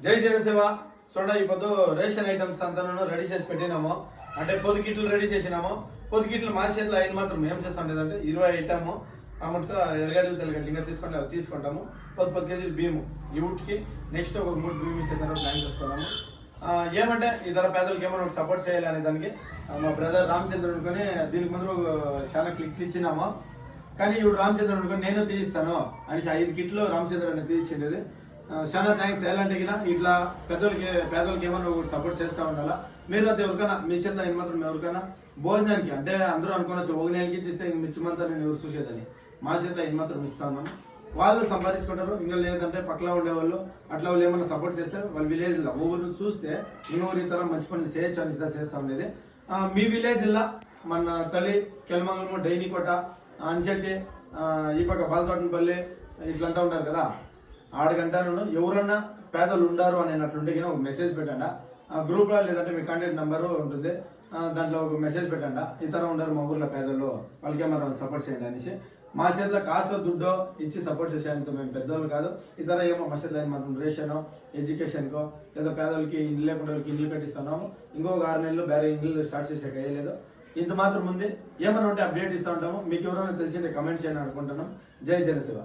జై జనసేవ చూడ ఇప్పుడు రేషన్ ఐటమ్స్ అంతా రెడీ చేసి పెట్టినాము. అంటే 10 కిట్లు రెడీ చేసినాము. 10 కిట్లు మా చేతిలో అయిన మాత్రం ఏం చేస్తాం లేదంటే 20 ఐటమ్ అమ్మట్టుగా ఎరగడ్డలు తెల్లగడ్డలు ఇంకా తీసుకుంటాము. 10 కేజీలు బియ్యము ఈ ఊటికి నెక్స్ట్ ఒక 3 బియ్యం ఇచ్చే తర్వాత ప్లాన్ చేసుకున్నాము. ఏమంటే ఇతర పేదలకు ఏమైనా ఒకటి సపోర్ట్ చేయాలి అనే దానికి మా బ్రదర్ రామచంద్రుడు అనుకుని దీనికి ముందు చాలా క్లిక్లు ఇచ్చినాము. కానీ ఇప్పుడు రామచంద్రుడు అనుకుని నేను తీయిస్తాను అని 5 కిట్లు రామచంద్రుడు అని తీయించిండేది. చాలా థ్యాంక్స్. ఎలాంటి ఇట్లా పేదలకి ఏమన్నా ఒకటి సపోర్ట్ చేస్తూ ఉండాలా. మీరు అయితే ఎవరికైనా మీ చేత అయిన మాత్రం ఎవరికైనా భోజనానికి అంటే అందరూ అనుకోవచ్చు ఒక నెలకి ఇస్తే ఇంక మిచ్చమంతా నేను ఎవరు చూసేదని. మా చేత అయిన మాత్రం ఇస్తాను. వాళ్ళు సంపాదించుకుంటారు. ఇంకా లేదంటే పక్కన ఉండేవాళ్ళు అట్లా వాళ్ళు ఏమైనా సపోర్ట్ చేస్తే వాళ్ళ విలేజ్లో ఊరు చూస్తే ఇంకొకరి తర మంచి పనులు చేయొచ్చు అని చేస్తూ ఉండేది. మీ విలేజ్లో మన తల్లి కెలమంగళము డైనీకోట అంచెట్టి ఈ పక్క బాలతోటపల్లి ఇట్లంతా ఉంటారు కదా. ఆడగంటను ఎవరన్నా పేదలు ఉండారు అని అట్లుంటే ఒక మెసేజ్ పెట్టండి ఆ గ్రూప్లో, లేదంటే మీ కాంటాక్ట్ నెంబరు ఉంటుంది దాంట్లో ఒక మెసేజ్ పెట్టండి. ఇతర ఉండరు మా ఊర్లో పేదలు, వాళ్ళకి ఏమన్నా సపోర్ట్ చేయండి అనేసి. మా చేతిలో కాసు దుడ్డో ఇచ్చి సపోర్ట్ చేసేంత మేము పెద్దోళ్ళు కాదు. ఇతర ఏమో మా చేతిలో మాత్రం రేషన్ ఎడ్యుకేషన్కో లేదా పేదలకి ఇల్లు లేకుండా వాళ్ళకి ఇల్లు కట్టిస్తున్నాము. ఇంకొక 6 నెలలు వేరే ఇల్లు స్టార్ట్ చేసాక వేయలేదు. ఇంత మాత్రం ఉంది. ఏమన్నా ఉంటే అప్డేట్ ఇస్తూ ఉంటాము. మీకు ఎవరైనా తెలిసింటే కమెంట్ చేయండి అనుకుంటున్నాం. జై జనసేవ.